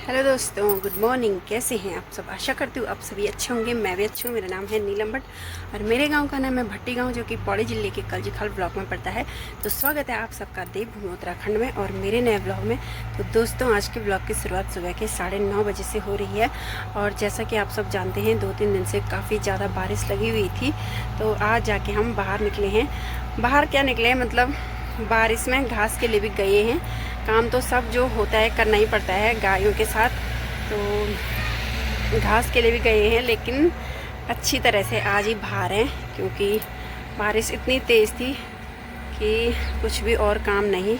Hello दोस्तों, good morning. कैसे हैं आप सब? आशा करती हूँ आप सभी अच्छे होंगे। मैं भी अच्छी हूँ। मेरा नाम है नीलम भट्ट और मेरे गांव का नाम है भट्टी गांव, जो कि पौड़ी जिले के कलजीखाल ब्लॉक में पड़ता है। तो स्वागत है आप सबका देवभूमि उत्तराखंड में और मेरे नए ब्लॉग में। तो दोस्तों, आज के ब्लॉग की शुरुआत सुबह के 9:30 बजे से हो रही है और जैसा कि आप सब जानते हैं 2-3 दिन से काफ़ी ज़्यादा बारिश लगी हुई थी। तो आज जाके हम बाहर निकले हैं। बाहर क्या निकले हैं, मतलब बारिश में घास के लिए भी गए हैं। काम तो सब जो होता है करना ही पड़ता है गायों के साथ, तो घास के लिए भी गए हैं, लेकिन अच्छी तरह से आज ही बाहर हैं क्योंकि बारिश इतनी तेज़ थी कि कुछ भी और काम नहीं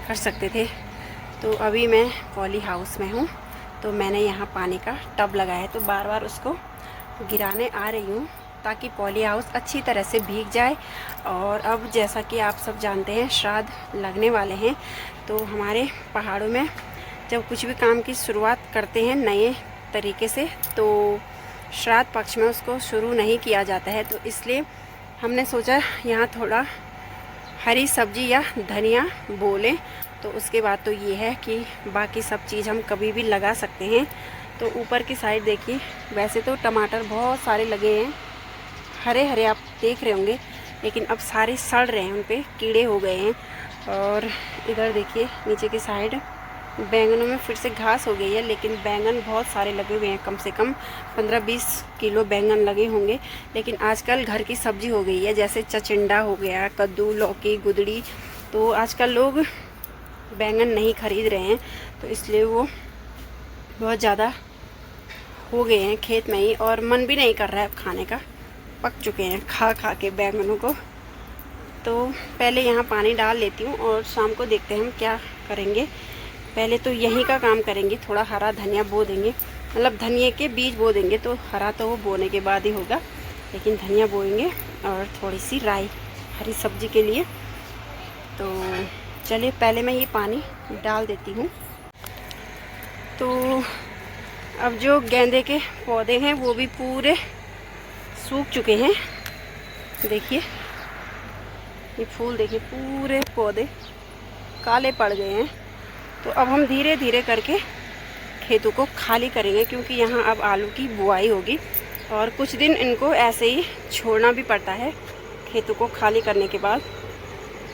कर सकते थे। तो अभी मैं पॉली हाउस में हूँ, तो मैंने यहाँ पानी का टब लगाया है, तो बार बार उसको गिराने आ रही हूँ ताकि पॉली हाउस अच्छी तरह से भीग जाए। और अब जैसा कि आप सब जानते हैं श्राद्ध लगने वाले हैं, तो हमारे पहाड़ों में जब कुछ भी काम की शुरुआत करते हैं नए तरीके से, तो श्राद्ध पक्ष में उसको शुरू नहीं किया जाता है। तो इसलिए हमने सोचा यहाँ थोड़ा हरी सब्जी या धनिया बो लें। तो उसके बाद तो ये है कि बाकी सब चीज़ हम कभी भी लगा सकते हैं। तो ऊपर की साइड देखिए, वैसे तो टमाटर बहुत सारे लगे हैं, हरे हरे आप देख रहे होंगे, लेकिन अब सारे सड़ रहे हैं, उन पे कीड़े हो गए हैं। और इधर देखिए नीचे की साइड बैंगनों में फिर से घास हो गई है, लेकिन बैंगन बहुत सारे लगे हुए हैं, कम से कम 15-20 किलो बैंगन लगे होंगे। लेकिन आजकल घर की सब्जी हो गई है, जैसे चचिंडा हो गया, कद्दू, लौकी, गुदड़ी, तो आजकल लोग बैंगन नहीं खरीद रहे हैं, तो इसलिए वो बहुत ज़्यादा हो गए हैं खेत में ही, और मन भी नहीं कर रहा है अब खाने का। पक चुके हैं खा खा के बैंगनों को। तो पहले यहाँ पानी डाल लेती हूँ और शाम को देखते हैं हम क्या करेंगे। पहले तो यहीं का काम करेंगे, थोड़ा हरा धनिया बो देंगे, मतलब धनिया के बीज बो देंगे, तो हरा तो वो बोने के बाद ही होगा, लेकिन धनिया बोएंगे और थोड़ी सी राई हरी सब्जी के लिए। तो चलिए पहले मैं ये पानी डाल देती हूँ। तो अब जो गेंदे के पौधे हैं वो भी पूरे सूख चुके हैं। देखिए ये फूल, देखिए पूरे पौधे काले पड़ गए हैं। तो अब हम धीरे धीरे करके खेतों को खाली करेंगे, क्योंकि यहाँ अब आलू की बुआई होगी और कुछ दिन इनको ऐसे ही छोड़ना भी पड़ता है खेतों को खाली करने के बाद।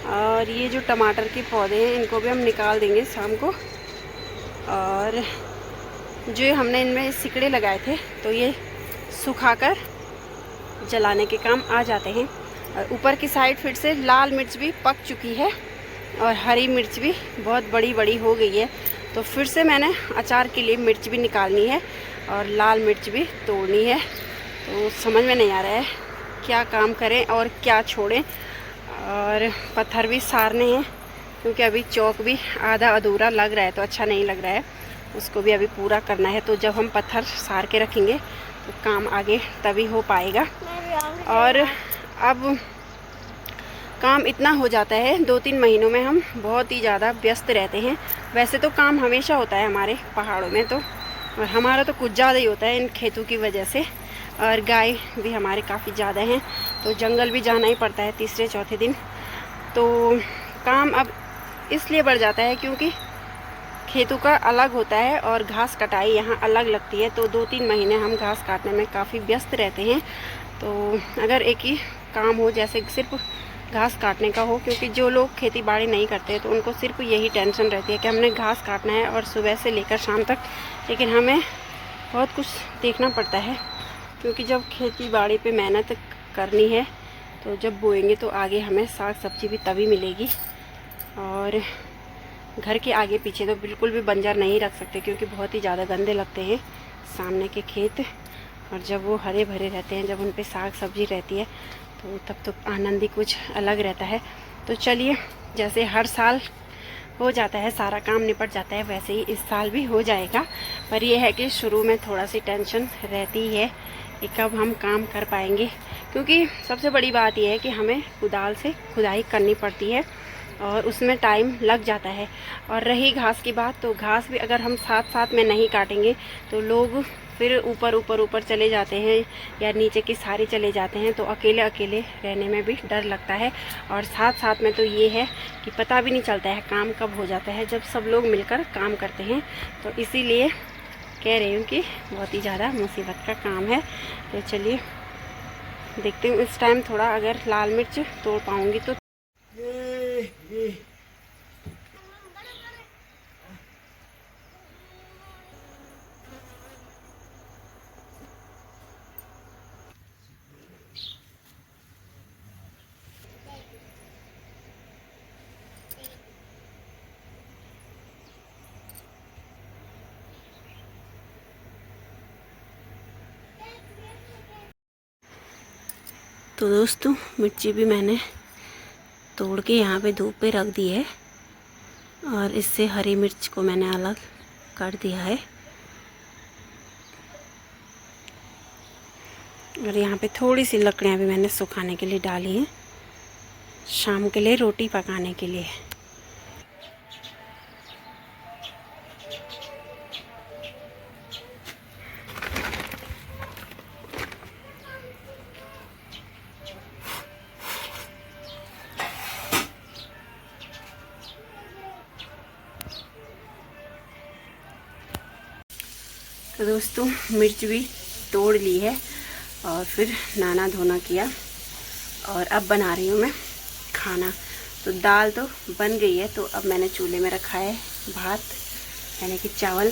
और ये जो टमाटर के पौधे हैं इनको भी हम निकाल देंगे शाम को। और जो हमने इनमें सिकड़े लगाए थे तो ये सुखाकर जलाने के काम आ जाते हैं। और ऊपर की साइड फिर से लाल मिर्च भी पक चुकी है और हरी मिर्च भी बहुत बड़ी बड़ी हो गई है। तो फिर से मैंने अचार के लिए मिर्च भी निकालनी है और लाल मिर्च भी तोड़नी है। तो समझ में नहीं आ रहा है क्या काम करें और क्या छोड़ें। और पत्थर भी सारने हैं, क्योंकि अभी चौक भी आधा अधूरा लग रहा है, तो अच्छा नहीं लग रहा है, उसको भी अभी पूरा करना है। तो जब हम पत्थर सार के रखेंगे तो काम आगे तभी हो पाएगा। और अब काम इतना हो जाता है, 2-3 महीनों में हम बहुत ही ज़्यादा व्यस्त रहते हैं। वैसे तो काम हमेशा होता है हमारे पहाड़ों में, तो और हमारा तो कुछ ज़्यादा ही होता है इन खेतों की वजह से। और गाय भी हमारे काफ़ी ज़्यादा हैं, तो जंगल भी जाना ही पड़ता है तीसरे चौथे दिन। तो काम अब इसलिए बढ़ जाता है क्योंकि खेतों का अलग होता है और घास कटाई यहाँ अलग लगती है। तो 2-3 महीने हम घास काटने में काफ़ी व्यस्त रहते हैं। तो अगर एक ही काम हो, जैसे सिर्फ घास काटने का हो, क्योंकि जो लोग खेती बाड़ी नहीं करते तो उनको सिर्फ यही टेंशन रहती है कि हमने घास काटना है और सुबह से लेकर शाम तक। लेकिन हमें बहुत कुछ देखना पड़ता है, क्योंकि जब खेती बाड़ी पे मेहनत करनी है तो जब बोएंगे तो आगे हमें साग सब्जी भी तभी मिलेगी। और घर के आगे पीछे तो बिल्कुल भी बंजर नहीं रख सकते, क्योंकि बहुत ही ज़्यादा गंदे लगते हैं सामने के खेत। और जब वो हरे भरे रहते हैं, जब उन पे साग सब्जी रहती है, तो तब तो आनंद ही कुछ अलग रहता है। तो चलिए, जैसे हर साल हो जाता है, सारा काम निपट जाता है, वैसे ही इस साल भी हो जाएगा। पर यह है कि शुरू में थोड़ा सी टेंशन रहती है कि कब हम काम कर पाएंगे, क्योंकि सबसे बड़ी बात यह है कि हमें कुदाल से खुदाई करनी पड़ती है और उसमें टाइम लग जाता है। और रही घास की बात, तो घास भी अगर हम साथ साथ में नहीं काटेंगे तो लोग फिर ऊपर ऊपर ऊपर चले जाते हैं या नीचे की सारी चले जाते हैं, तो अकेले अकेले रहने में भी डर लगता है। और साथ साथ में तो ये है कि पता भी नहीं चलता है काम कब हो जाता है जब सब लोग मिलकर काम करते हैं। तो इसीलिए कह रही हूँ कि बहुत ही ज़्यादा मुसीबत का काम है। तो चलिए देखते हूँ इस टाइम थोड़ा अगर लाल मिर्च तोड़ पाऊँगी तो। तो दोस्तों मिर्ची भी मैंने तोड़ के यहाँ पे धूप पे रख दी है और इससे हरी मिर्च को मैंने अलग कर दिया है। और यहाँ पे थोड़ी सी लकड़ियाँ भी मैंने सुखाने के लिए डाली हैं, शाम के लिए रोटी पकाने के लिए। तो दोस्तों मिर्च भी तोड़ ली है और फिर नहाना धोना किया और अब बना रही हूँ मैं खाना। तो दाल तो बन गई है, तो अब मैंने चूल्हे में रखा है भात यानी कि चावल।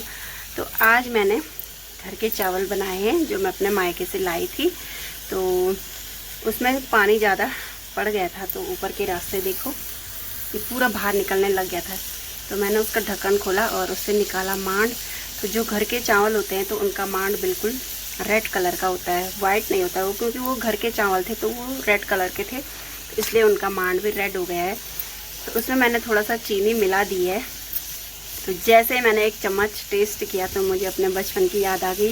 तो आज मैंने घर के चावल बनाए हैं जो मैं अपने मायके से लाई थी। तो उसमें पानी ज़्यादा पड़ गया था, तो ऊपर के रास्ते देखो ये पूरा बाहर निकलने लग गया था। तो मैंने उसका ढक्कन खोला और उससे निकाला मांड। तो जो घर के चावल होते हैं तो उनका मांड बिल्कुल रेड कलर का होता है, वाइट नहीं होता है वो, क्योंकि वो घर के चावल थे तो वो रेड कलर के थे, तो इसलिए उनका मांड भी रेड हो गया है। तो उसमें मैंने थोड़ा सा चीनी मिला दी है। तो जैसे मैंने एक चम्मच टेस्ट किया तो मुझे अपने बचपन की याद आ गई।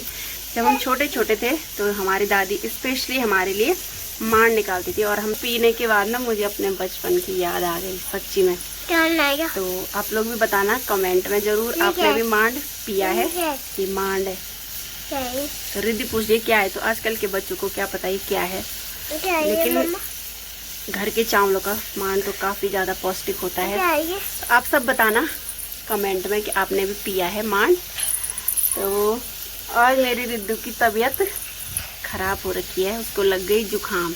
जब हम छोटे छोटे थे तो हमारी दादी स्पेशली हमारे लिए मांड निकालती थी, और हम पीने के बाद ना मुझे अपने बचपन की याद आ गई सच्ची में। तो आप लोग भी बताना कमेंट में जरूर, आपने भी मांड पिया है? ये मांड है। तो रिद्धि पूछ रही क्या है, तो आजकल के बच्चों को क्या पता ही क्या है, लेकिन घर के चावलों का मांड तो काफी ज्यादा पौष्टिक होता है। तो आप सब बताना कमेंट में कि आपने भी पिया है मांड। तो और मेरी रिद्धू की तबीयत खराब हो रखी है, उसको लग गई जुकाम।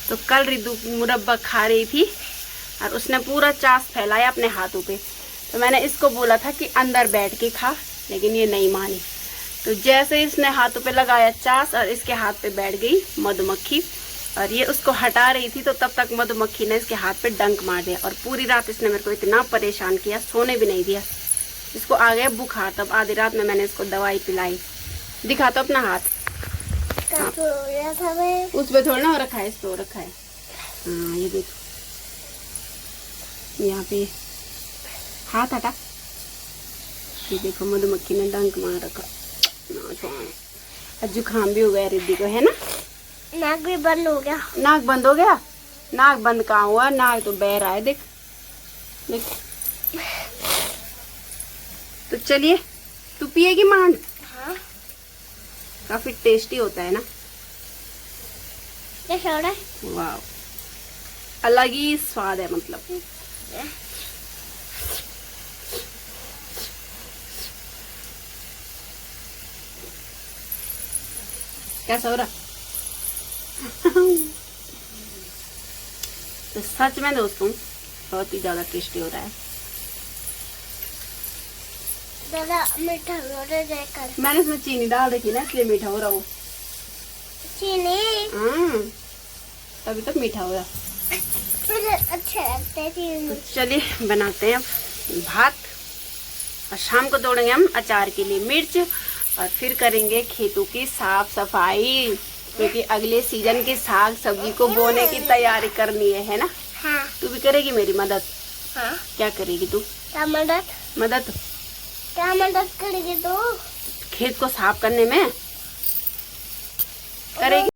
तो कल रिद्धू मुरब्बा खा रही थी और उसने पूरा चास फैलाया अपने हाथों पे। तो मैंने इसको बोला था कि अंदर बैठ के खा, लेकिन ये नहीं मानी। तो जैसे इसने हाथों पे लगाया चास और इसके हाथ पे बैठ गई मधुमक्खी, और ये उसको हटा रही थी तो तब तक मधुमक्खी ने इसके हाथ पे डंक मार दिया। और पूरी रात इसने मेरे को इतना परेशान किया, सोने भी नहीं दिया। इसको आ गया बुखार, तब आधी रात में मैंने इसको दवाई पिलाई। दिखा तो अपना हाथ। उसमें थोड़ा ना रखा है, इस पे रखा है। हाँ ये देखो यहाँ पे हाथ हटा, ये देखो मधुमक्खी ने डंक मार रखा। जुकाम भी हो गया रिद्धि को, है ना? नाक भी बंद हो गया। नाक बंद हो गया? नाक बंद कहाँ हुआ, नाक तो बह रहा है, देख देख। तो चलिए, तू पिएगी मांड? हाँ। काफी टेस्टी होता है ना? कैसा हो रहा है? वाह, अलग ही स्वाद है मतलब। कैसा हो रहा? तो सच में दोस्तों बहुत ही ज्यादा टेस्टी हो रहा है। दादा मीठा हो रहा है। मैंने इसमें चीनी डाल रखी ना, इसलिए मीठा हो रहा वो। चीनी तभी तक मीठा हो रहा। अच्छा लगता है चीनी। तो चलिए बनाते हैं अब भात, और शाम को तोड़ेंगे हम अचार के लिए मिर्च, और फिर करेंगे खेतों की साफ सफाई, क्योंकि अगले सीजन के साग सब्जी को बोने की तैयारी करनी है ना? हाँ। तू भी करेगी मेरी मदद? हाँ। क्या करेगी तू? क्या मदद? मदद क्या मदद करेगी तू? खेत को साफ करने में करेगी।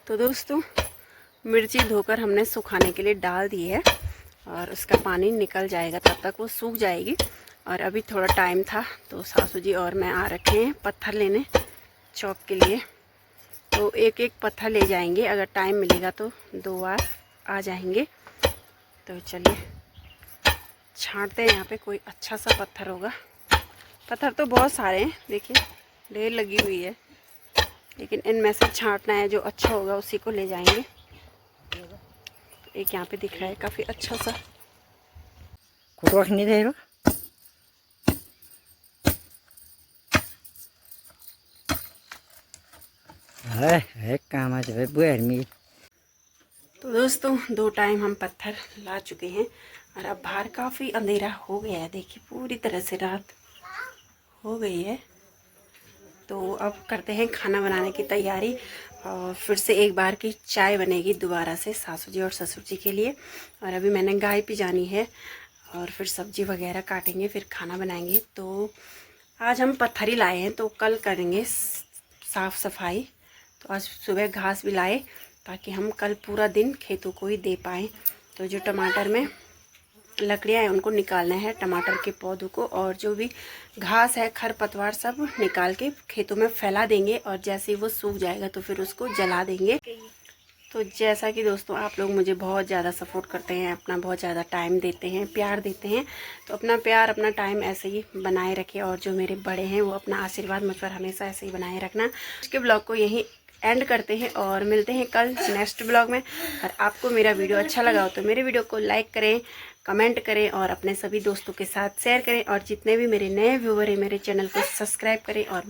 तो दोस्तों मिर्ची धोकर हमने सुखाने के लिए डाल दी है और उसका पानी निकल जाएगा, तब तक वो सूख जाएगी। और अभी थोड़ा टाइम था तो सासू जी और मैं आ रखे हैं पत्थर लेने चौक के लिए। तो एक एक पत्थर ले जाएंगे, अगर टाइम मिलेगा तो 2 बार आ जाएंगे। तो चलिए छांटते हैं, यहाँ पे कोई अच्छा सा पत्थर होगा। पत्थर तो बहुत सारे हैं, देखिए ढेर लगी हुई है, लेकिन इनमें से छांटना है, जो अच्छा होगा उसी को ले जाएंगे। एक यहाँ पे दिख रहा है काफ़ी अच्छा सा। नहीं दे काम आ जाए बुआर। तो दोस्तों 2 टाइम हम पत्थर ला चुके हैं और अब बाहर काफ़ी अंधेरा हो गया है, देखिए पूरी तरह से रात हो गई है। तो अब करते हैं खाना बनाने की तैयारी और फिर से एक बार की चाय बनेगी दोबारा से सासू जी और ससुर जी के लिए। और अभी मैंने गाय पिजानी है और फिर सब्जी वगैरह काटेंगे, फिर खाना बनाएंगे। तो आज हम पत्थर ही लाए हैं, तो कल करेंगे साफ़ सफाई। तो आज सुबह घास भी लाए ताकि हम कल पूरा दिन खेतों को ही दे पाएँ। तो जो टमाटर में लकड़ियाँ हैं उनको निकालना है, टमाटर के पौधों को, और जो भी घास है खरपतवार सब निकाल के खेतों में फैला देंगे। और जैसे ही वो सूख जाएगा तो फिर उसको जला देंगे। तो जैसा कि दोस्तों आप लोग मुझे बहुत ज़्यादा सपोर्ट करते हैं, अपना बहुत ज़्यादा टाइम देते हैं, प्यार देते हैं, तो अपना प्यार अपना टाइम ऐसे ही बनाए रखें। और जो मेरे बड़े हैं वो अपना आशीर्वाद मुझ पर हमेशा ऐसे ही बनाए रखना। इसके ब्लॉग को यहीं एंड करते हैं और मिलते हैं कल नेक्स्ट ब्लॉग में। और आपको मेरा वीडियो अच्छा लगा हो तो मेरे वीडियो को लाइक करें, कमेंट करें और अपने सभी दोस्तों के साथ शेयर करें। और जितने भी मेरे नए व्यूवर हैं मेरे चैनल को सब्सक्राइब करें और